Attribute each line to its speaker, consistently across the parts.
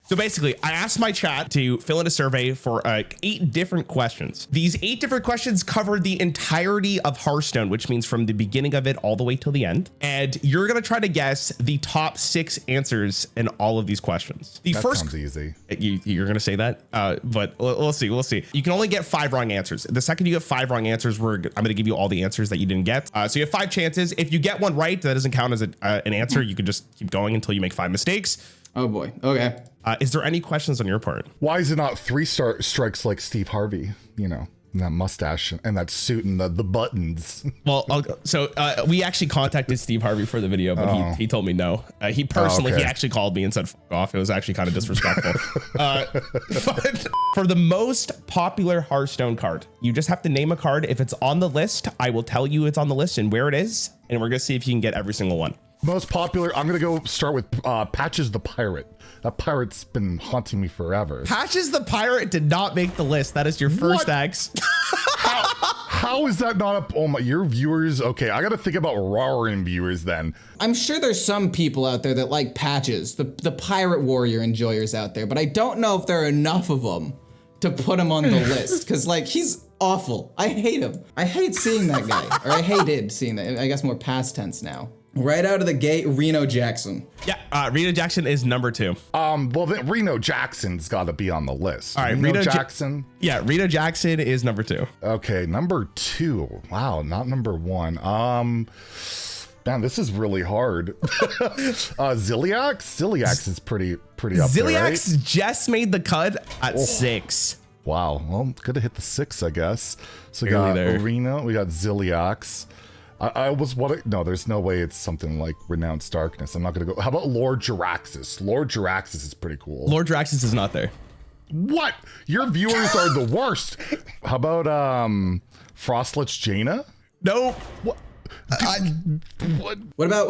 Speaker 1: So basically, I asked my chat to fill in a survey for 8 different questions. These 8 different questions cover the entirety of Hearthstone, which means from the beginning of it all the way till the end. And you're gonna try to guess the top 6 answers in all of these questions. The first
Speaker 2: sounds easy.
Speaker 1: You're gonna say that, but we'll see. We'll see. You can only get 5 wrong answers. The second you get 5 wrong answers, I'm gonna give you all the answers that you didn't get. So you have 5 chances. If you get one right, that doesn't count as an answer. You can just keep going until you make 5 mistakes.
Speaker 3: Oh boy. Okay.
Speaker 1: Is there any questions on your part?
Speaker 2: Why is it not 3 strikes like Steve Harvey? You know, and that mustache and that suit and the buttons.
Speaker 1: Well, so we actually contacted Steve Harvey for the video, but he told me no. He personally, he actually called me and said fuck off. It was actually kind of disrespectful. But for the most popular Hearthstone card, you just have to name a card. If it's on the list, I will tell you it's on the list and where it is, and we're gonna see if you can get every single one.
Speaker 2: Most popular, I'm gonna go start with Patches the Pirate. That pirate's been haunting me forever.
Speaker 1: Patches the Pirate did not make the list. That is your first X.
Speaker 2: How is that not up? Oh my, your viewers. Okay, I gotta think about Rarran viewers then.
Speaker 3: I'm sure there's some people out there that like Patches, the Pirate Warrior enjoyers out there, but I don't know if there are enough of them to put him on the list, because like he's awful. I hate him. I hate seeing that guy, or I hated seeing that. I guess more past tense now. Right out of the gate, Reno Jackson.
Speaker 1: Yeah, Reno Jackson is number 2.
Speaker 2: Well, then Reno Jackson's got to be on the list.
Speaker 1: All right,
Speaker 2: Reno Jackson.
Speaker 1: Yeah, Reno Jackson is number 2.
Speaker 2: Okay, number 2. Wow, not number 1. Man, this is really hard. Ziliax is pretty up there, right?
Speaker 1: Ziliax just made the cut at 6.
Speaker 2: Wow, well, could have hit the 6, I guess. So we got Reno, we got Ziliax. No, there's no way it's something like Renounced Darkness. I'm not gonna go. How about Lord Jaraxxus? Lord Jaraxxus is pretty cool.
Speaker 1: Lord Jaraxxus is not there.
Speaker 2: What? Your viewers are the worst. How about Frostlich Jaina?
Speaker 1: No.
Speaker 3: What about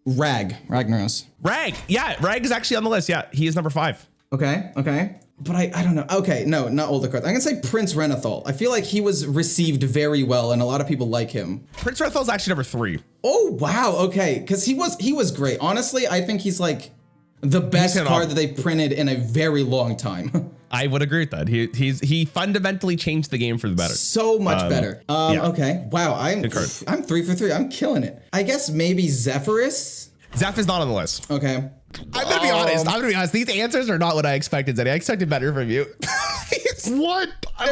Speaker 3: Ragnaros?
Speaker 1: Rag. Yeah, Rag is actually on the list. Yeah, he is number 5.
Speaker 3: Okay. But I don't know. Okay, no, not older cards. I'm gonna say Prince Renathal. I feel like he was received very well, and a lot of people like him.
Speaker 1: Prince Renathal is actually number 3.
Speaker 3: Oh wow, okay, because he was great. Honestly, I think he's like the best card that they printed in a very long time.
Speaker 1: I would agree with that. He fundamentally changed the game for the better.
Speaker 3: So much better.
Speaker 1: Yeah.
Speaker 3: Okay. Wow. I'm 3 for 3. I'm killing it. I guess maybe Zephyrus.
Speaker 1: Zeph is not on the list.
Speaker 3: Okay.
Speaker 1: I'm gonna be honest. These answers are not what I expected, Zeddy. I expected better from you.
Speaker 2: What?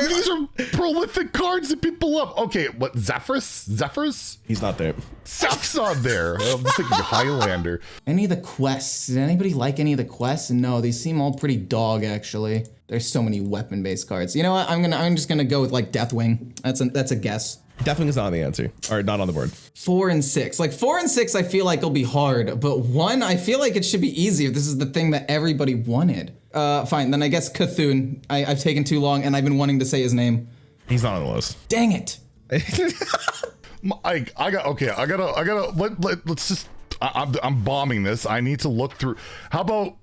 Speaker 2: These are prolific cards that people love. Okay, what? Zephyrus?
Speaker 1: He's not there.
Speaker 2: Zeph's not there. I'm thinking Highlander.
Speaker 3: Any of the quests? Did anybody like any of the quests? No, these seem all pretty dog, actually. There's so many weapon-based cards. You know what? I'm just gonna go with like Deathwing. That's a guess.
Speaker 1: Deathwing is not on the answer, or not on the board.
Speaker 3: 4 and 6. Like 4 and 6, I feel like will be hard, but 1, I feel like it should be easy if this is the thing that everybody wanted. Fine, then I guess Cthulhu. I've taken too long, and I've been wanting to say his name.
Speaker 1: He's not on the list.
Speaker 3: Dang it.
Speaker 2: Let's just. I'm bombing this. I need to look through. How about?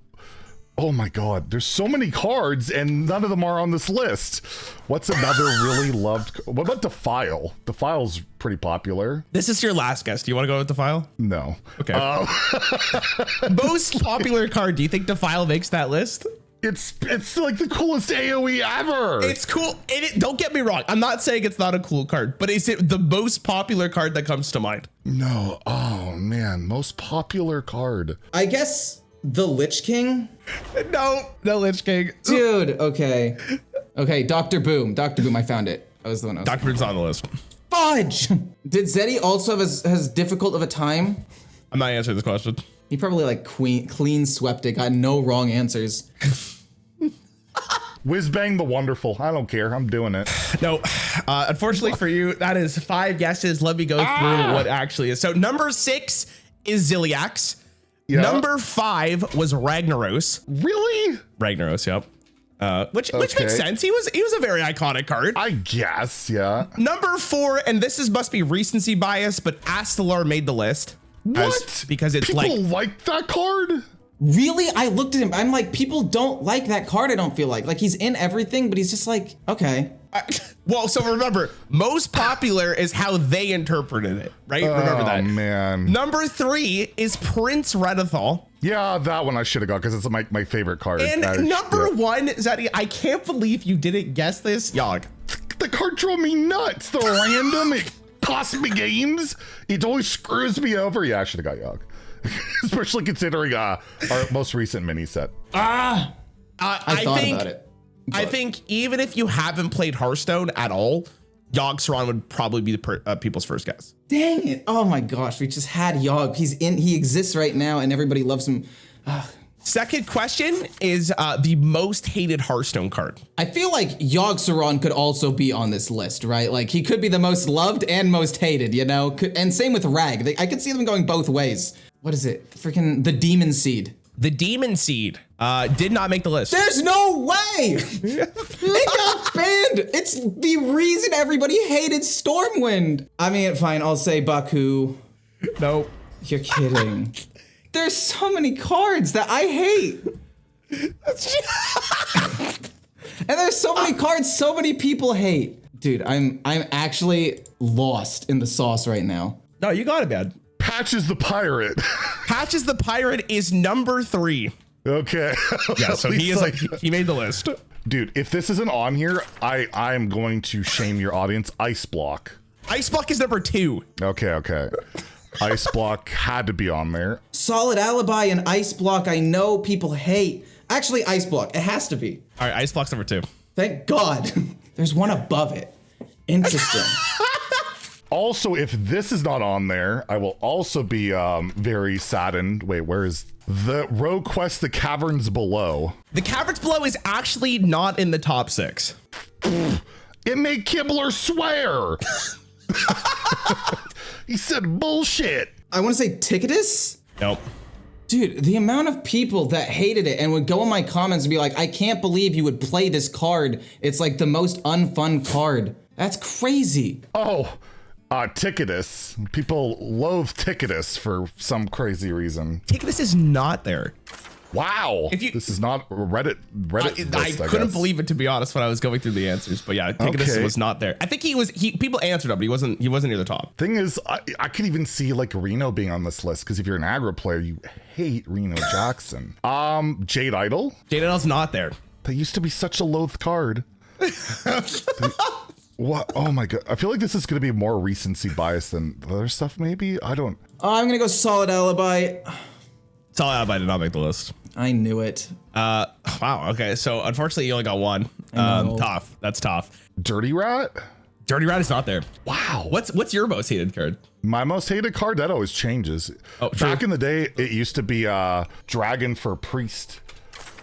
Speaker 2: Oh my God, there's so many cards and none of them are on this list. What's another really loved? What about Defile? Defile's pretty popular.
Speaker 1: This is your last guess. Do you want to go with Defile?
Speaker 2: No.
Speaker 1: Okay. Most popular card. Do you think Defile makes that list?
Speaker 2: It's like the coolest AoE ever.
Speaker 1: It's cool. Don't get me wrong. I'm not saying it's not a cool card, but is it the most popular card that comes to mind?
Speaker 2: No. Oh man, most popular card.
Speaker 3: I guess the Lich King?
Speaker 1: No Lich King.
Speaker 3: Dude, okay. Okay, Dr. Boom. Dr. Boom, I found it. That was the one I was
Speaker 1: Dr. Boom's on the list.
Speaker 3: Fudge! Did Zeddy also have as difficult of a time?
Speaker 1: I'm not answering this question.
Speaker 3: He probably like clean swept it, got no wrong answers.
Speaker 2: Whizbang the Wonderful. I don't care. I'm doing it.
Speaker 1: No, unfortunately for you, that is 5 guesses. Let me go through what actually is. So number 6 is Ziliax. Yeah. Number 5 was Ragnaros.
Speaker 2: Really?
Speaker 1: Ragnaros, yep. Which makes sense. He was a very iconic card.
Speaker 2: I guess, yeah.
Speaker 1: Number 4, and this must be recency bias, but Astalar made the list.
Speaker 2: What?
Speaker 1: Because it's
Speaker 2: people like that card?
Speaker 3: Really? I looked at him. I'm like, people don't like that card, I don't feel like. Like, he's in everything, but he's just like, okay.
Speaker 1: Well, so remember, most popular is how they interpreted it, right? Remember that.
Speaker 2: Oh, man.
Speaker 1: Number 3 is Prince Renathal.
Speaker 2: Yeah, that one I should have got because it's my favorite card.
Speaker 1: And number one, Zaddy, I can't believe you didn't guess this. Yogg.
Speaker 2: The card drove me nuts. The random, it costs me games. It always screws me over. Yeah, I should have got Yogg. Especially considering our most recent mini set.
Speaker 3: I thought about it.
Speaker 1: I think even if you haven't played Hearthstone at all, Yogg Saron would probably be the people's first guess.
Speaker 3: Dang it. Oh my gosh, we just had Yogg. He exists right now and everybody loves him.
Speaker 1: Second question is the most hated Hearthstone card.
Speaker 3: I feel like Yogg Saron could also be on this list, right? Like he could be the most loved and most hated, you know? And same with Rag. I could see them going both ways. What is it? Freaking the Demon Seed.
Speaker 1: The Demon Seed did not make the list.
Speaker 3: There's no way! It got banned! It's the reason everybody hated Stormwind. I mean, fine, I'll say Baku.
Speaker 1: Nope.
Speaker 3: You're kidding. There's so many cards that I hate. And there's so many cards so many people hate. Dude, I'm actually lost in the sauce right now.
Speaker 1: No, you got it, man.
Speaker 2: Patches the Pirate.
Speaker 1: Patches the Pirate is number 3.
Speaker 2: Okay.
Speaker 1: Yeah, so he made the list.
Speaker 2: Dude, if this isn't on here, I am going to shame your audience. Ice Block.
Speaker 1: Ice Block is number 2.
Speaker 2: Okay. Ice Block had to be on there.
Speaker 3: Solid Alibi and Ice Block, I know people hate. Actually, Ice Block, it has to be.
Speaker 1: All right, Ice Block's number 2.
Speaker 3: Thank God. There's one above it. Interesting.
Speaker 2: Also, if this is not on there, I will also be very saddened. Wait, where is the Rogue Quest, The Caverns Below?
Speaker 1: The Caverns Below is actually not in the top 6.
Speaker 2: It made Kibler swear. He said bullshit.
Speaker 3: I want to say Ticketus?
Speaker 1: Nope.
Speaker 3: Dude, the amount of people that hated it and would go in my comments and be like, I can't believe you would play this card. It's like the most unfun card. That's crazy.
Speaker 2: Oh, Ticketus. People loathe Ticketus for some crazy reason.
Speaker 1: Ticketus is not there.
Speaker 2: Wow. This is not Reddit list,
Speaker 1: I couldn't believe it, to be honest, when I was going through the answers. But yeah, Ticketus was not there. I think people answered him, but he wasn't near the top.
Speaker 2: Thing is, I could even see like Reno being on this list, because if you're an aggro player, you hate Reno Jackson. Jade Idol.
Speaker 1: Jade Idol's not there.
Speaker 2: That used to be such a loathed card. What? Oh my God. I feel like this is going to be more recency bias than the other stuff, maybe? I don't.
Speaker 3: I'm going to go Solid Alibi.
Speaker 1: Solid Alibi did not make the list.
Speaker 3: I knew it.
Speaker 1: Wow. Okay. So unfortunately, you only got one. Tough. That's tough.
Speaker 2: Dirty Rat?
Speaker 1: Dirty Rat is not there.
Speaker 2: Wow.
Speaker 1: What's your most hated card?
Speaker 2: My most hated card? That always changes.
Speaker 1: Oh,
Speaker 2: back in the day, it used to be Dragon for Priest.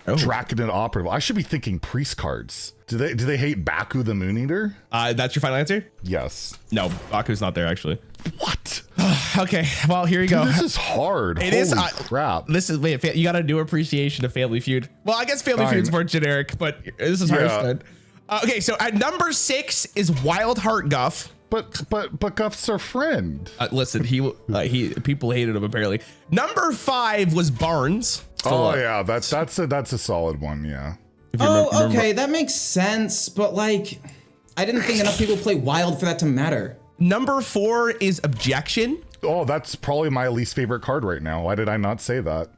Speaker 2: Oh. Dragon and Operative. I should be thinking Priest cards. Do they hate Baku the Moon Eater?
Speaker 1: That's your final answer?
Speaker 2: Yes.
Speaker 1: No, Baku's not there actually.
Speaker 2: What?
Speaker 1: Okay, well, here you go.
Speaker 2: This is hard. Holy crap.
Speaker 1: Wait, you got a new appreciation of Family Feud. Well, I guess Family Feud's more generic, but this is Hearthstone. Okay, so at number 6 is Wild Heart Guff.
Speaker 2: But Guff's our friend.
Speaker 1: Listen, people hated him apparently. Number 5 was Barnes.
Speaker 2: Oh yeah, that's a solid one, yeah.
Speaker 3: Oh, okay, that makes sense, but like, I didn't think enough people play Wild for that to matter.
Speaker 1: Number 4 is Objection.
Speaker 2: Oh, that's probably my least favorite card right now. Why did I not say that?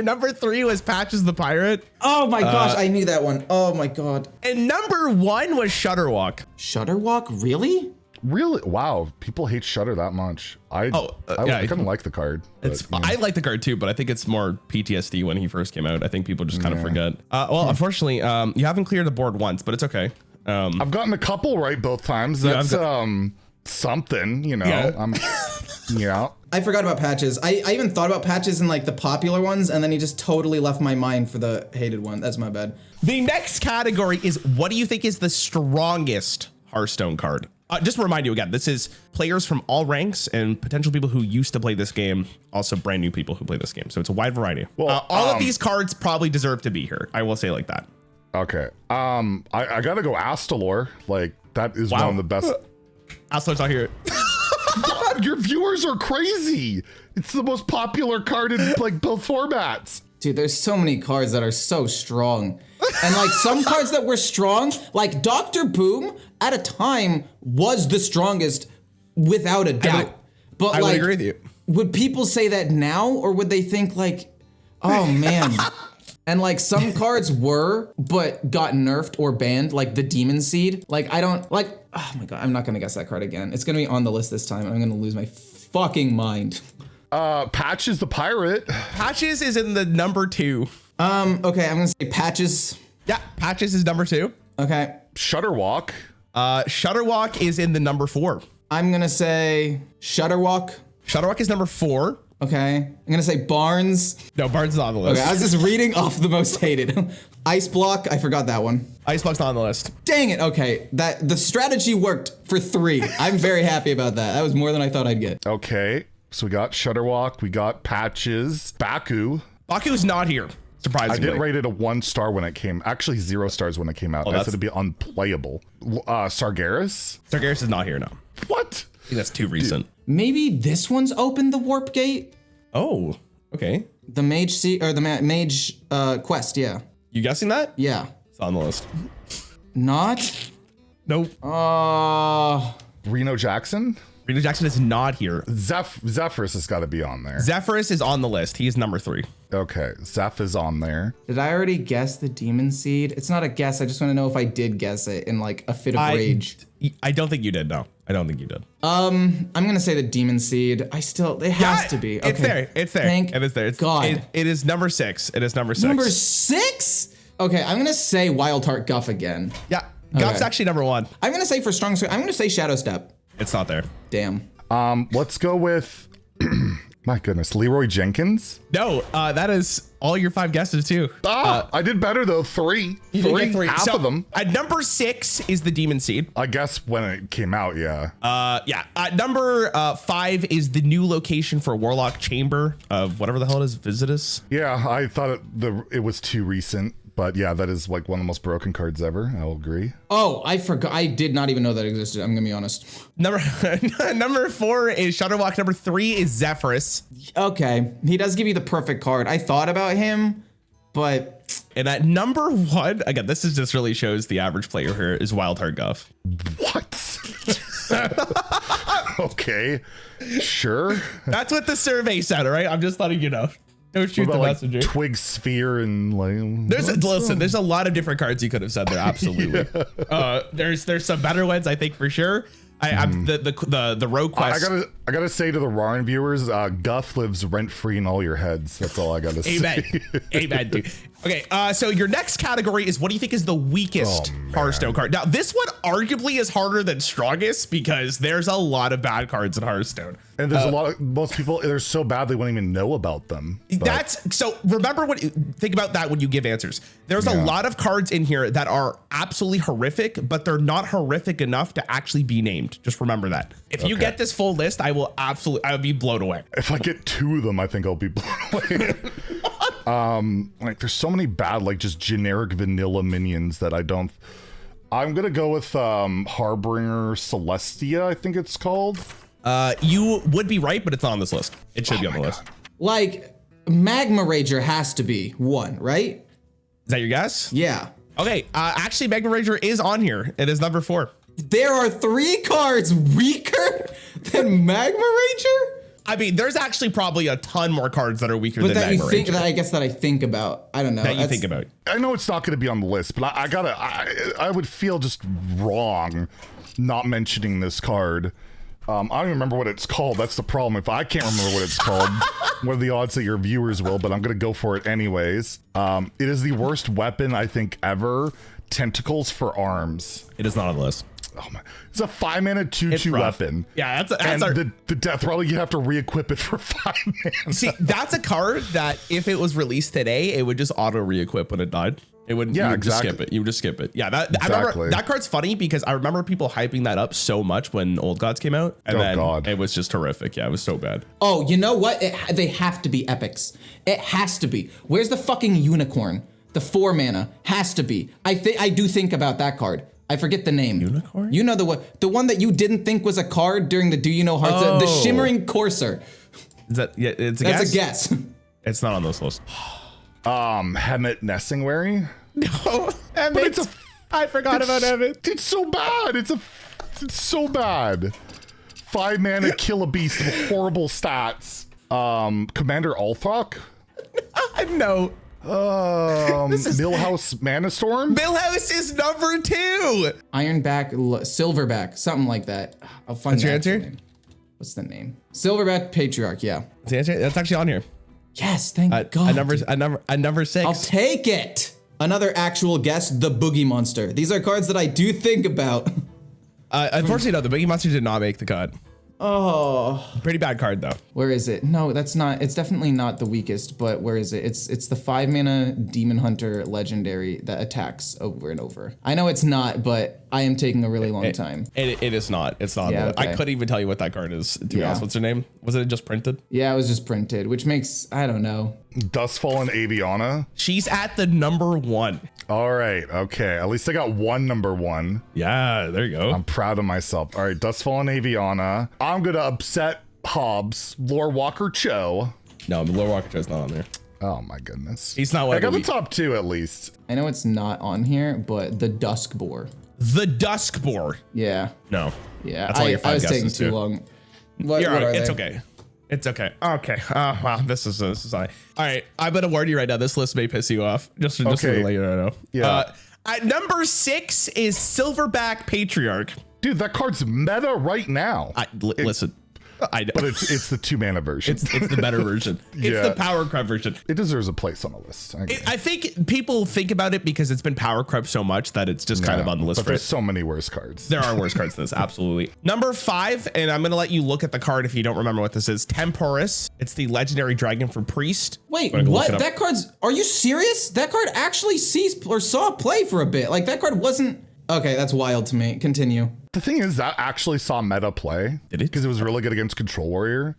Speaker 1: Number 3 was Patches the Pirate.
Speaker 3: Oh my gosh, I knew that one. Oh my God.
Speaker 1: And number 1 was Shutterwalk.
Speaker 3: Shutterwalk, really?
Speaker 2: Really? Wow, people hate Shutter that much. I kind of like the card.
Speaker 1: I like the card too, but I think it's more PTSD when he first came out. I think people just kind of forget. Well, unfortunately, you haven't cleared the board once, but it's okay.
Speaker 2: I've gotten a couple right both times. That's something, you know. Yeah.
Speaker 3: I forgot about Patches. I even thought about Patches in like the popular ones, and then he just totally left my mind for the hated one. That's my bad.
Speaker 1: The next category is, what do you think is the strongest Hearthstone card? Just to remind you again, this is players from all ranks and potential people who used to play this game, also brand new people who play this game. So it's a wide variety. Well, all of these cards probably deserve to be here. I will say like that.
Speaker 2: Okay. I gotta go Astalor. Like, that is one of the best.
Speaker 1: Astalor's not here.
Speaker 2: God, your viewers are crazy. It's the most popular card in like both formats.
Speaker 3: Dude, there's so many cards that are so strong. And like some cards that were strong, like Dr. Boom at a time was the strongest without a doubt.
Speaker 1: I would agree with you.
Speaker 3: would people say that now, or would they think like, oh man? And like some cards were, but got nerfed or banned, like the Demon Seed. Like I don't like, oh my God, I'm not gonna guess that card again. It's gonna be on the list this time. I'm gonna lose my fucking mind.
Speaker 2: Patches the Pirate.
Speaker 1: Patches is in the number 2.
Speaker 3: Okay, I'm gonna say Patches.
Speaker 1: Yeah, Patches is number 2.
Speaker 3: Okay.
Speaker 2: Shutterwalk.
Speaker 1: Shutterwalk is in the number 4.
Speaker 3: I'm gonna say Shutterwalk.
Speaker 1: Shutterwalk is number 4.
Speaker 3: Okay. I'm gonna say Barnes.
Speaker 1: No, Barnes is not on the list.
Speaker 3: Okay, I was just reading off the most hated. Ice Block, I forgot that one.
Speaker 1: Ice Block's not on the list.
Speaker 3: Dang it, okay. The strategy worked for 3. I'm very happy about that. That was more than I thought I'd get.
Speaker 2: Okay, so we got Shutterwalk, we got Patches, Baku.
Speaker 1: Baku's not here, surprisingly.
Speaker 2: I did rate it a 1 star when it came, actually 0 stars when it came out. I said it'd be unplayable. Sargeras?
Speaker 1: Sargeras is not here now.
Speaker 2: What?
Speaker 1: I think that's too recent.
Speaker 3: Maybe this one's opened the Warp Gate?
Speaker 1: Oh, okay.
Speaker 3: The Mage or the Mage quest, yeah.
Speaker 1: You guessing that?
Speaker 3: Yeah.
Speaker 1: It's on the list.
Speaker 3: Not?
Speaker 1: Nope.
Speaker 2: Reno Jackson?
Speaker 1: Reno Jackson is not here.
Speaker 2: Zephyrus has got to be on there.
Speaker 1: Zephyrus is on the list. He's number 3.
Speaker 2: Okay, Zeph is on there.
Speaker 3: Did I already guess the Demon Seed? It's not a guess. I just want to know if I did guess it in like a fit of rage.
Speaker 1: I don't think you did. No, I don't think you did.
Speaker 3: I'm gonna say the Demon Seed. It has to be. Okay.
Speaker 1: It's there. It's there.
Speaker 3: Thank
Speaker 1: and it's there. It's,
Speaker 3: God.
Speaker 1: It is number 6. It is number 6.
Speaker 3: Number 6? Okay, I'm gonna say Wild Heart Guff again.
Speaker 1: Yeah, Guff's actually number 1.
Speaker 3: I'm gonna say for strong. I'm gonna say Shadow Step.
Speaker 1: It's not there.
Speaker 3: Damn.
Speaker 2: Let's go with, my goodness, Leroy Jenkins.
Speaker 1: No, that is all your 5 guesses too.
Speaker 2: I did better though. 3.
Speaker 1: You did get 3.
Speaker 2: Half of them.
Speaker 1: At number 6 is the Demon Seed.
Speaker 2: I guess when it came out, yeah.
Speaker 1: Yeah. Number 5 is the new location for Warlock Chamber of whatever the hell it is, Visitus.
Speaker 2: Yeah, I thought it was too recent. But yeah, that is like one of the most broken cards ever. I'll agree.
Speaker 3: Oh, I forgot. I did not even know that existed. I'm gonna be honest.
Speaker 1: Number 4 is Shutterwalk. Number 3 is Zephyrus.
Speaker 3: Okay, he does give you the perfect card. I thought about him, but
Speaker 1: and at number 1, again, this is just really shows the average player here is Wild Heart Guff.
Speaker 2: What? Okay, sure.
Speaker 1: That's what the survey said. All right, I'm just letting you know. Don't shoot the messenger.
Speaker 2: Like Twig Sphere and like.
Speaker 1: There's a lot of different cards you could have said there. Absolutely. Yeah. There's some better ones I think for sure. I'm the rogue quest.
Speaker 2: I gotta say to the Rarran viewers, Guff lives rent free in all your heads. That's all I gotta say.
Speaker 1: Amen. Amen, dude. Okay, so your next category is what do you think is the weakest Hearthstone card? Now, this one arguably is harder than strongest because there's a lot of bad cards in Hearthstone.
Speaker 2: And there's a lot of, most people, they're so bad they wouldn't even know about them.
Speaker 1: So remember think about that when you give answers. There's a lot of cards in here that are absolutely horrific, but they're not horrific enough to actually be named. Just remember that. If you get this full list, I will be blown away.
Speaker 2: If I get 2 of them, I think I'll be blown away. Like there's so many bad, like just generic vanilla minions that I'm gonna go with Harbinger Celestia, I think it's called.
Speaker 1: You would be right, but it's not on this list. It should be on the list.
Speaker 3: Like Magma Rager has to be 1, right?
Speaker 1: Is that your guess?
Speaker 3: Yeah.
Speaker 1: Okay, actually Magma Rager is on here. It is number 4.
Speaker 3: There are 3 cards weaker than Magma Rager?
Speaker 1: I mean, there's actually probably a ton more cards that are weaker than Magma Rager.
Speaker 3: That I guess that I think about. I don't know.
Speaker 1: That you think about.
Speaker 2: I know it's not going to be on the list, but I would feel just wrong not mentioning this card. I don't even remember what it's called. That's the problem. If I can't remember what it's called, what are the odds that your viewers will? But I'm going to go for it anyways. It is the worst weapon, I think, ever. Tentacles for Arms.
Speaker 1: It is not on the list.
Speaker 2: Oh my! It's a 5-mana 2/2 weapon.
Speaker 1: Yeah, that's
Speaker 2: the death roll. You have to re-equip it for 5 mana.
Speaker 1: See, that's a card that if it was released today, it would just auto re-equip when it died. It wouldn't. Yeah, exactly. Just skip it. You would just skip it. Yeah, I remember that card's funny because I remember people hyping that up so much when Old Gods came out, and then it was just horrific. Yeah, it was so bad.
Speaker 3: Oh, you know what? They have to be epics. It has to be. Where's the fucking unicorn? The 4 mana has to be. I do think about that card. I forget the name.
Speaker 1: Unicorn?
Speaker 3: You know the one that you didn't think was a card during the Do You Know Hearthstone? The Shimmering Courser.
Speaker 1: Is that it's a
Speaker 3: guess? That's a guess.
Speaker 1: It's not on this list.
Speaker 2: Hemet Nessingwary?
Speaker 1: No, I forgot about Hemet.
Speaker 2: It's so bad. It's so bad. 5 mana, kill a beast with horrible stats. Commander Althok?
Speaker 1: No.
Speaker 2: Millhouse Mana Storm?
Speaker 1: Millhouse is number 2.
Speaker 3: Ironback, Silverback, something like that. I'll find
Speaker 1: That's your
Speaker 3: the actual
Speaker 1: answer?
Speaker 3: name. What's the name? Silverback Patriarch, yeah.
Speaker 1: That's the answer? That's actually on here.
Speaker 3: Yes, thank God.
Speaker 1: A number 6.
Speaker 3: I'll take it. Another actual guess, the Boogie Monster. These are cards that I do think about.
Speaker 1: Unfortunately, no, the Boogie Monster did not make the cut.
Speaker 3: Oh.
Speaker 1: Pretty bad card, though.
Speaker 3: Where is it? No, that's not. It's definitely not the weakest, but where is it? It's the 5 mana Demon Hunter legendary that attacks over and over. I know it's not, but I am taking a really long time.
Speaker 1: It is not. It's not.
Speaker 3: Yeah, okay.
Speaker 1: I couldn't even tell you what that card is, to be honest. What's her name? Was it just printed?
Speaker 3: Yeah, it was just printed, which makes, I don't know.
Speaker 2: Dustfallen Aviana?
Speaker 1: She's at the number 1.
Speaker 2: All right, okay. At least I got one number 1.
Speaker 1: Yeah, there you go.
Speaker 2: I'm proud of myself. All right, Dustfallen Aviana. I'm gonna upset Hobbs. Lore Walker Cho.
Speaker 1: No, the Lore Walker Cho's not on there.
Speaker 2: Oh my goodness.
Speaker 1: He's not one
Speaker 2: I
Speaker 1: of
Speaker 2: got
Speaker 1: the
Speaker 2: the top 2 at least.
Speaker 3: I know it's not on here, but the Duskboar.
Speaker 1: The Duskboar.
Speaker 3: Yeah.
Speaker 1: No.
Speaker 3: Yeah,
Speaker 1: That's all your 5
Speaker 3: I was taking
Speaker 1: guesses,
Speaker 3: too
Speaker 1: too.
Speaker 3: long. What,
Speaker 1: You're
Speaker 3: what
Speaker 1: right.
Speaker 3: are
Speaker 1: It's
Speaker 3: they?
Speaker 1: okay. It's okay. Okay. Oh, wow. This is all right. I'm gonna warn you right now. This list may piss you off. Just to let you know.
Speaker 2: Yeah.
Speaker 1: At number 6 is Silverback Patriarch.
Speaker 2: Dude, that card's meta right now.
Speaker 1: Listen. I know.
Speaker 2: But it's the 2 mana version.
Speaker 1: It's the better version. It's the power crop version.
Speaker 2: It deserves a place on the list.
Speaker 1: I think people think about it because it's been power crop so much that it's just kind of on the list.
Speaker 2: But there's so many worse cards.
Speaker 1: There are worse cards than this, absolutely. Number 5, and I'm gonna let you look at the card if you don't remember what this is. Temporis. It's the legendary dragon for priest.
Speaker 3: Wait, what? That card's, are you serious? That card actually saw play for a bit. Like that card wasn't, okay, that's wild to me. Continue.
Speaker 2: The thing is, that actually saw meta play.
Speaker 1: Did it?
Speaker 2: Because it was really good against Control Warrior.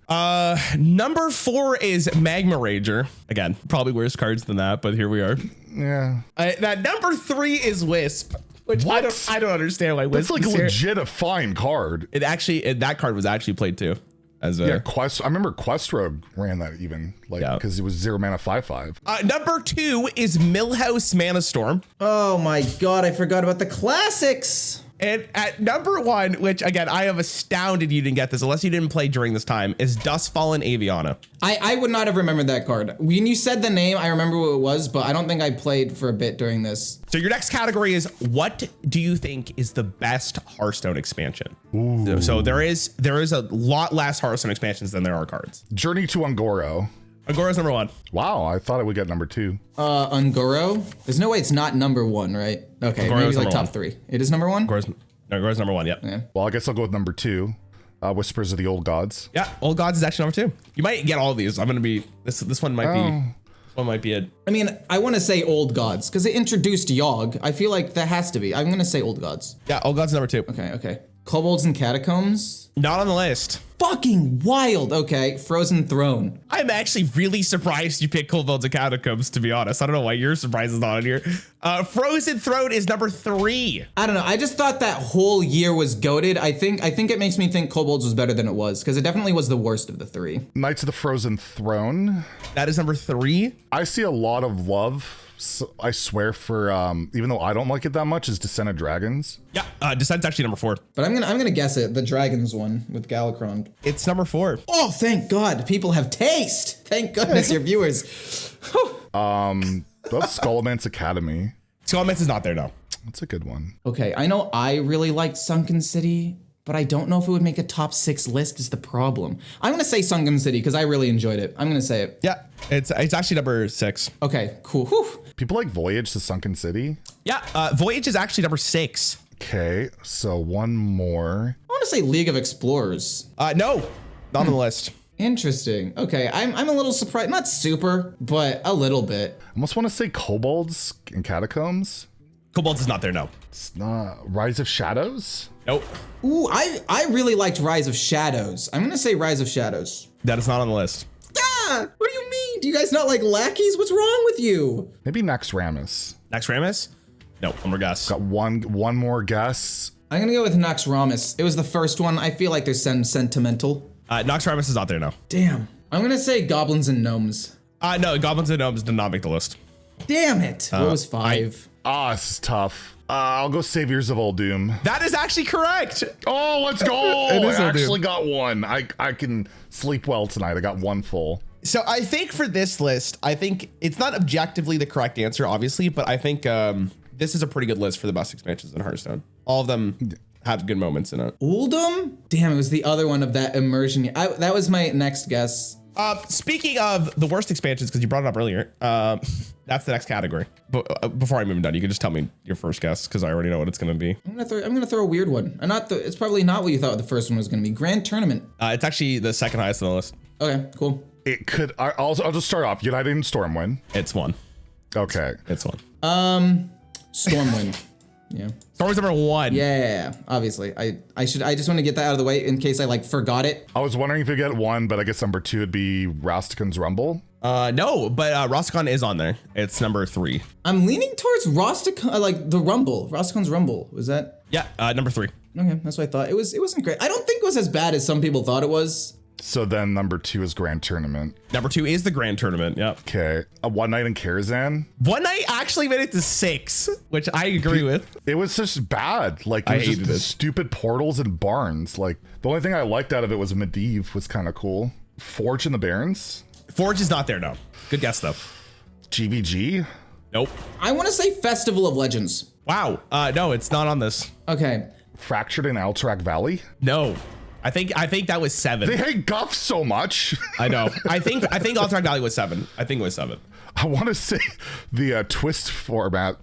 Speaker 1: Number 4 is Magma Rager. Again, probably worse cards than that, but here we are.
Speaker 2: Yeah.
Speaker 1: Now, number 3 is Wisp. Which I don't understand why Wisp.
Speaker 2: That's like a legit a fine card.
Speaker 1: That card was actually played too. As a
Speaker 2: I remember Quest Rogue ran that even, like, because it was 0 mana 5/5.
Speaker 1: Number 2 is Millhouse Mana Storm.
Speaker 3: Oh my God, I forgot about the classics.
Speaker 1: And at number 1, which again, I am astounded you didn't get this unless you didn't play during this time, is Dustfallen Aviana.
Speaker 3: I would not have remembered that card. When you said the name, I remember what it was, but I don't think I played for a bit during this.
Speaker 1: So your next category is, what do you think is the best Hearthstone expansion? Ooh. So there is a lot less Hearthstone expansions than there are cards.
Speaker 2: Journey to Ungoro.
Speaker 1: Ungora's number 1.
Speaker 2: Wow, I thought it would get number 2.
Speaker 3: Ungoro? There's no way it's not number 1, right? Okay,
Speaker 1: Ungoro's
Speaker 3: maybe like top
Speaker 1: 1.
Speaker 3: 3. It is number 1?
Speaker 1: Ungora's number 1, yep.
Speaker 3: Yeah.
Speaker 2: Well, I guess I'll go with number 2. Whispers of the Old Gods.
Speaker 1: Yeah, Old Gods is actually number 2. You might get all of these. I'm gonna be this one might be it.
Speaker 3: I mean, I want to say Old Gods because it introduced Yogg. I feel like that has to be. I'm gonna say Old Gods.
Speaker 1: Yeah, Old Gods is number 2.
Speaker 3: Okay. Kobolds and Catacombs?
Speaker 1: Not on the list.
Speaker 3: Fucking wild. Okay, Frozen Throne.
Speaker 1: I'm actually really surprised you picked Kobolds and Catacombs, to be honest. I don't know why your surprise is not on here. Frozen Throne is number 3.
Speaker 3: I don't know. I just thought that whole year was goated. I think it makes me think Kobolds was better than it was because it definitely was the worst of the 3.
Speaker 2: Knights of the Frozen Throne.
Speaker 1: That is number 3.
Speaker 2: I see a lot of love. I swear for even though I don't like it that much, is Descent of Dragons.
Speaker 1: Yeah, Descent's actually number 4.
Speaker 3: But I'm gonna guess it. The Dragons one with Galakron.
Speaker 1: It's number 4.
Speaker 3: Oh, thank God. People have taste. Thank goodness, your viewers.
Speaker 2: That's Skullman's Academy.
Speaker 1: Skullman's is not there, no.
Speaker 2: That's a good one.
Speaker 3: Okay, I know I really liked Sunken City, but I don't know if it would make a top 6 list is the problem. I'm gonna say Sunken City because I really enjoyed it. I'm gonna say it.
Speaker 1: Yeah, it's actually number 6.
Speaker 3: Okay, cool. Whew.
Speaker 2: People like Voyage to Sunken City.
Speaker 1: Yeah, Voyage is actually number 6.
Speaker 2: Okay, so one more.
Speaker 3: I want to say League of Explorers.
Speaker 1: No, not on the list.
Speaker 3: Interesting. Okay, I'm a little surprised. Not super, but a little bit.
Speaker 2: I almost want to say Kobolds and Catacombs.
Speaker 1: Kobolds is not there, no.
Speaker 2: It's not Rise of Shadows.
Speaker 1: Nope.
Speaker 3: Ooh, I really liked Rise of Shadows. I'm gonna say Rise of Shadows.
Speaker 1: That is not on the list.
Speaker 3: Ah! What do you mean? Do you guys not like lackeys? What's wrong with you?
Speaker 2: Maybe Naxxramas.
Speaker 1: Naxxramas? No, one more guess.
Speaker 2: Got one more guess.
Speaker 3: I'm gonna go with Naxxramas. It was the first one. I feel like they're sentimental.
Speaker 1: Naxxramas is not there, no.
Speaker 3: Damn. I'm gonna say Goblins and Gnomes.
Speaker 1: No, Goblins and Gnomes did not make the list.
Speaker 3: Damn it. What was 5?
Speaker 2: This is tough. I'll go Saviors of Old Doom.
Speaker 1: That is actually correct.
Speaker 2: Oh, let's go.
Speaker 1: It is
Speaker 2: I
Speaker 1: Old Doom.
Speaker 2: actually got one. I can sleep well tonight. I got one full.
Speaker 1: So I think for this list, I think it's not objectively the correct answer, obviously, but I think this is a pretty good list for the best expansions in Hearthstone. All of them had good moments in it.
Speaker 3: Uldum? Damn, it was the other one of that immersion. That was my next guess.
Speaker 1: Speaking of the worst expansions, because you brought it up earlier, that's the next category. But before I move on, you can just tell me your first guess, because I already know what it's going to be.
Speaker 3: I'm gonna throw a weird one. It's probably not what you thought the first one was gonna be. Grand Tournament.
Speaker 1: It's actually the second highest on the list.
Speaker 3: Okay, cool.
Speaker 2: It could. I'll just start off. United and Stormwind.
Speaker 1: It's one.
Speaker 2: Okay.
Speaker 1: It's one.
Speaker 3: Stormwind. Yeah.
Speaker 1: Star Wars number 1.
Speaker 3: Yeah, obviously. I just want to get that out of the way in case I forgot it.
Speaker 2: I was wondering if you get one, but I guess number 2 would be Rastikan's Rumble.
Speaker 1: No, but Rastakhan is on there. It's number 3.
Speaker 3: I'm leaning towards Rastakhan, the Rumble. Rastakhan's Rumble. Was that?
Speaker 1: Yeah, number 3.
Speaker 3: Okay, that's what I thought. It wasn't great. I don't think it was as bad as some people thought it was.
Speaker 2: So then number 2 is Grand Tournament.
Speaker 1: Number 2 is the Grand Tournament. Yep.
Speaker 2: Okay. One Night in Karazhan.
Speaker 1: One Night actually made it to 6, which I agree with.
Speaker 2: It was just bad. Like,
Speaker 1: I
Speaker 2: it was
Speaker 1: hated
Speaker 2: just
Speaker 1: it.
Speaker 2: stupid portals and barns. Like, the only thing I liked out of it was Medivh was kind of cool. Forge in the Barrens.
Speaker 1: Forge is not there, no. Good guess, though.
Speaker 2: GVG.
Speaker 1: Nope.
Speaker 3: I want to say Festival of Legends.
Speaker 1: Wow. No, it's not on this.
Speaker 3: Okay.
Speaker 2: Fractured in Alterac Valley.
Speaker 1: No. I think that was 7.
Speaker 2: They hate Guff so much.
Speaker 1: I know. I think Alterac Valley was 7. I think it was 7.
Speaker 2: I want to say the twist format.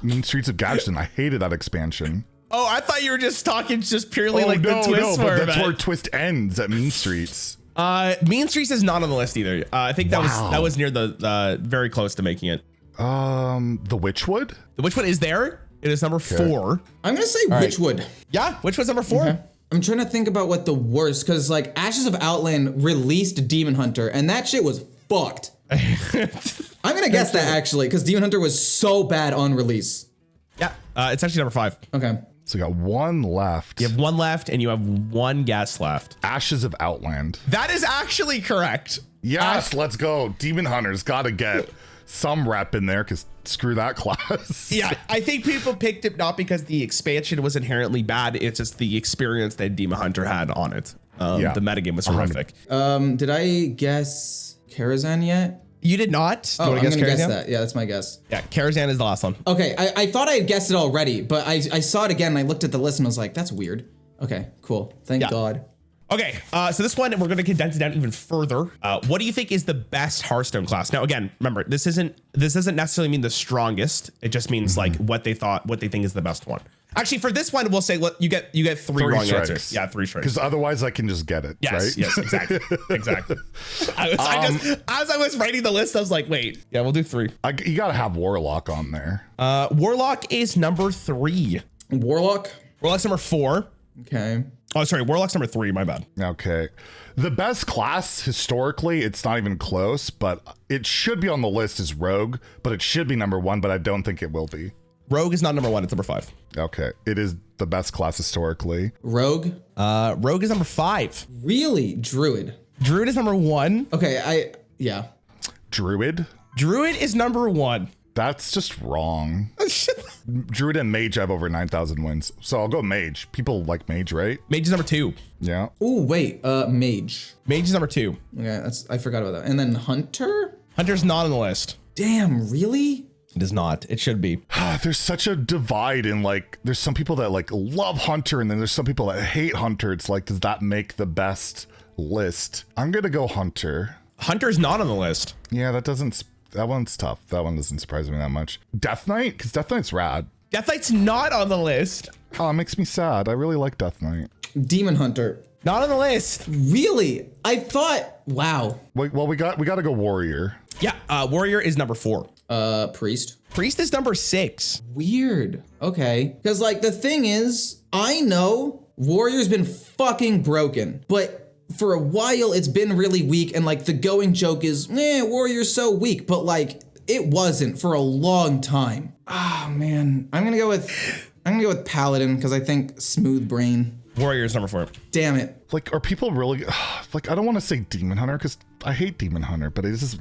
Speaker 2: Mean Streets of Gadsden. I hated that expansion.
Speaker 1: Oh, I thought you were just talking purely
Speaker 2: No,
Speaker 1: the twist
Speaker 2: but
Speaker 1: format.
Speaker 2: that's where twist ends at Mean Streets.
Speaker 1: Mean Streets is not on the list either. I think that was near the very close to making it.
Speaker 2: The Witchwood.
Speaker 1: The Witchwood is there. It is number 4.
Speaker 3: I'm going to say Witchwood.
Speaker 1: Yeah, Witchwood's number 4.
Speaker 3: Okay. I'm trying to think about what the worst, because Ashes of Outland released Demon Hunter, and that shit was fucked. I'm going to guess that actually, because Demon Hunter was so bad on release.
Speaker 1: Yeah, it's actually number 5.
Speaker 3: Okay.
Speaker 2: So we got one left.
Speaker 1: You have 1 left, and you have 1 guess left.
Speaker 2: Ashes of Outland.
Speaker 1: That is actually correct.
Speaker 2: Yes, let's go. Demon Hunter's got to get some rep in there, because screw that class.
Speaker 1: Yeah, I think people picked it not because the expansion was inherently bad. It's just the experience that Demon Hunter had on it. The metagame was horrific.
Speaker 3: Did I guess Karazhan yet?
Speaker 1: You did not.
Speaker 3: Oh, I'm gonna guess that. Yeah, that's my guess.
Speaker 1: Yeah, Karazhan is the last one.
Speaker 3: Okay, I thought I had guessed it already, but I saw it again and I looked at the list and I was like, that's weird. Okay, cool. Thank God.
Speaker 1: Okay, so this one, we're going to condense it down even further. What do you think is the best Hearthstone class? Now, again, remember, this doesn't necessarily mean the strongest. It just means like what they think is the best one. Actually, for this one, we'll say you get 3 wrong
Speaker 2: strikes.
Speaker 1: answers. Yeah, 3 strikes.
Speaker 2: Because otherwise I can just get it,
Speaker 1: Yes,
Speaker 2: right?
Speaker 1: yes, exactly. Exactly. As I was writing the list, I was like, wait, yeah, we'll do 3.
Speaker 2: You got to have Warlock on there.
Speaker 1: Warlock is number 3.
Speaker 3: Warlock's
Speaker 1: number 4.
Speaker 3: Okay.
Speaker 1: Oh, sorry, Warlock's number 3, my bad.
Speaker 2: Okay. The best class historically, it's not even close, but it should be on the list is Rogue, but it should be number 1, but I don't think it will be.
Speaker 1: Rogue is not number 1, it's number 5.
Speaker 2: Okay. It is the best class historically.
Speaker 3: Rogue?
Speaker 1: Rogue is number 5.
Speaker 3: Really? Druid.
Speaker 1: Druid is number 1.
Speaker 3: Okay, yeah.
Speaker 2: Druid?
Speaker 1: Druid is number 1.
Speaker 2: That's just wrong. Druid and Mage have over 9,000 wins. So I'll go Mage. People like Mage, right?
Speaker 1: Mage is number 2.
Speaker 2: Yeah.
Speaker 3: Oh, wait, Mage.
Speaker 1: Mage is number 2.
Speaker 3: Okay, I forgot about that. And then Hunter?
Speaker 1: Hunter's not on the list.
Speaker 3: Damn, really?
Speaker 1: It is not. It should be.
Speaker 2: There's such a divide in there's some people that love Hunter and then there's some people that hate Hunter. It's like, does that make the best list? I'm going to go Hunter.
Speaker 1: Hunter's not on the list.
Speaker 2: Yeah, that one's tough. That one doesn't surprise me that much. Death Knight? Because Death Knight's rad.
Speaker 1: Death Knight's not on the list.
Speaker 2: Oh, it makes me sad. I really like Death Knight.
Speaker 3: Demon Hunter.
Speaker 1: Not on the list.
Speaker 3: Really? I thought, wow.
Speaker 2: Well, we got to go Warrior.
Speaker 1: Yeah, Warrior is number 4.
Speaker 3: Priest.
Speaker 1: Priest is number 6.
Speaker 3: Weird. Okay. Because the thing is, I know Warrior's been fucking broken, but for a while it's been really weak and the going joke is, Warrior's so weak, but it wasn't for a long time. Oh man. I'm gonna go with Paladin because I think smooth brain.
Speaker 1: Warrior is number 4.
Speaker 3: Damn it.
Speaker 2: Are people really I don't want to say Demon Hunter because I hate Demon Hunter, but it's just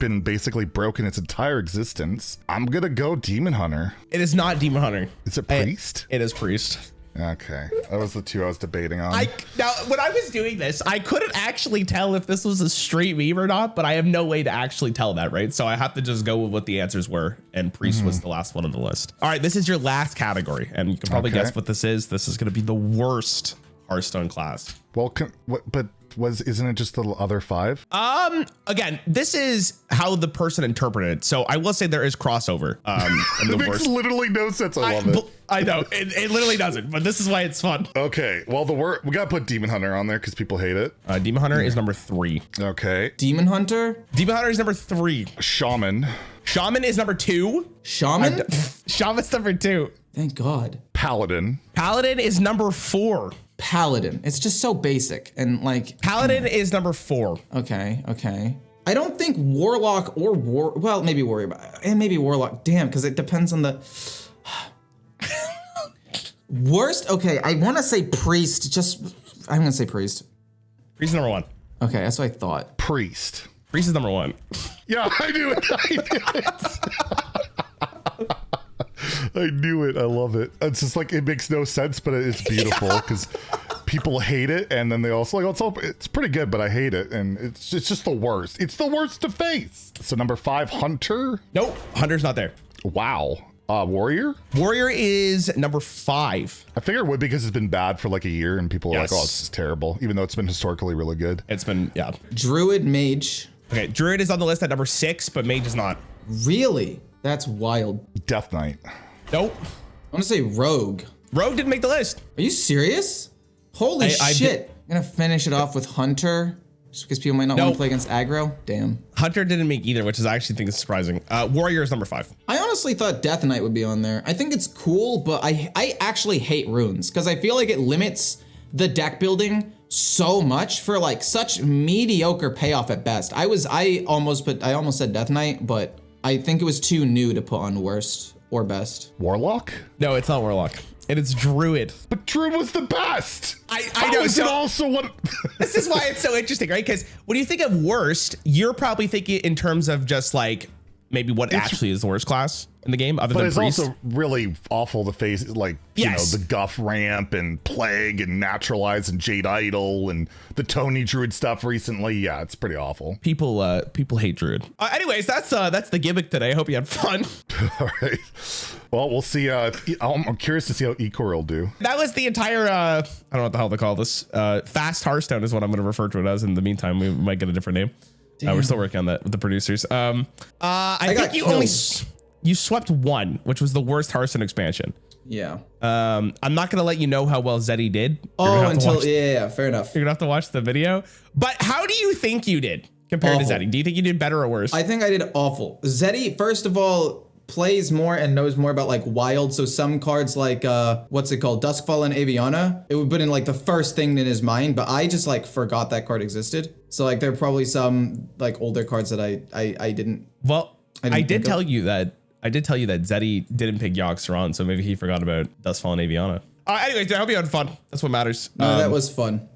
Speaker 2: been basically broken its entire existence. I'm gonna go Demon Hunter.
Speaker 1: It is not Demon Hunter.
Speaker 2: Is it Priest?
Speaker 1: It is Priest.
Speaker 2: Okay, that was the two I was debating on.
Speaker 1: Now, when I was doing this, I couldn't actually tell if this was a straight meme or not, but I have no way to actually tell that, right? So I have to just go with what the answers were, and Priest was the last one on the list. All right, this is your last category, and you can probably guess what this is. This is going to be the worst Hearthstone class.
Speaker 2: Well, isn't it just the other 5?
Speaker 1: Again, this is how the person interpreted it. So I will say there is crossover.
Speaker 2: It makes literally no sense. I love it.
Speaker 1: I know it literally doesn't, but this is why it's fun.
Speaker 2: Okay, well we gotta put Demon Hunter on there because people hate it.
Speaker 1: Demon Hunter is number 3.
Speaker 2: Okay.
Speaker 3: Demon Hunter?
Speaker 1: Demon Hunter is number 3.
Speaker 2: Shaman.
Speaker 1: Shaman is number 2.
Speaker 3: Shaman?
Speaker 1: Shaman's number 2.
Speaker 3: Thank God.
Speaker 2: Paladin.
Speaker 1: Paladin is number 4.
Speaker 3: Paladin. It's just so basic and like.
Speaker 1: Paladin is number 4.
Speaker 3: Okay. I don't think Warlock or well, maybe Warrior, and maybe Warlock. Damn, because it depends on the worst. Okay, I want to say Priest. I'm gonna say Priest.
Speaker 1: Priest is number 1.
Speaker 3: Okay, that's what I thought.
Speaker 2: Priest.
Speaker 1: Priest is number 1.
Speaker 2: Yeah, I knew it. I knew it. I love it. It's just like, it makes no sense, but it's beautiful because people hate it, and then they also like, it's pretty good, but I hate it, and it's just the worst. It's the worst to face. So number 5, Hunter.
Speaker 1: Nope, Hunter's not there.
Speaker 2: Wow. Warrior.
Speaker 1: Warrior is number 5.
Speaker 2: I figure it would because it's been bad for like a year, and people are like, oh, this is terrible, even though it's been historically really good.
Speaker 1: It's been, yeah.
Speaker 3: Druid, Mage.
Speaker 1: Okay, Druid is on the list at number 6, but Mage is not.
Speaker 3: Really? That's wild.
Speaker 2: Death Knight.
Speaker 1: Nope.
Speaker 3: I want to say Rogue.
Speaker 1: Rogue didn't make the list.
Speaker 3: Are you serious? Holy shit. I'm gonna finish it off with Hunter, just because people might not want to play against aggro. Damn.
Speaker 1: Hunter didn't make either, which is I actually think is surprising. Warrior is number 5.
Speaker 3: I honestly thought Death Knight would be on there. I think it's cool, but I actually hate runes because I feel like it limits the deck building so much for like such mediocre payoff at best. I almost said Death Knight, but I think it was too new to put on worst or best.
Speaker 2: Warlock?
Speaker 1: No, it's not Warlock. And it's Druid.
Speaker 2: But Druid was the best.
Speaker 1: I know.
Speaker 2: Is it also what?
Speaker 1: This is why it's so interesting, right? Because when you think of worst, you're probably thinking in terms of just like maybe what actually is the worst class in the game, other than Priest.
Speaker 2: But it's also really awful to face, like, you know, the Guff Ramp and Plague and Naturalize and Jade Idol and the Tony Druid stuff recently. Yeah, it's pretty awful.
Speaker 1: People hate Druid. Anyways, that's the gimmick today. I hope you had fun.
Speaker 2: All right. Well, we'll see. I'm curious to see how Ecor will do.
Speaker 1: That was the entire, I don't know what the hell they call this. Fast Hearthstone is what I'm going to refer to it as. In the meantime, we might get a different name. We're still working on that with the producers. I think you swept 1, which was the worst Hearthstone expansion.
Speaker 3: Yeah.
Speaker 1: I'm not gonna let you know how well Zeddy did.
Speaker 3: Yeah, fair enough.
Speaker 1: You're gonna have to watch the video. But how do you think you did compared to Zeddy? Do you think you did better or worse?
Speaker 3: I think I did awful. Zeddy, first of all, plays more and knows more about like wild. So some cards like what's it called, Duskfall and Aviana, it would put in like the first thing in his mind, but I just like forgot that card existed. So like there are probably some like older cards that I didn't.
Speaker 1: Well, I did tell you that Zeddy didn't pick Yogg-Saron, so maybe he forgot about Duskfall and Aviana. Anyway, I hope you had fun. That's what matters.
Speaker 3: No, that was fun.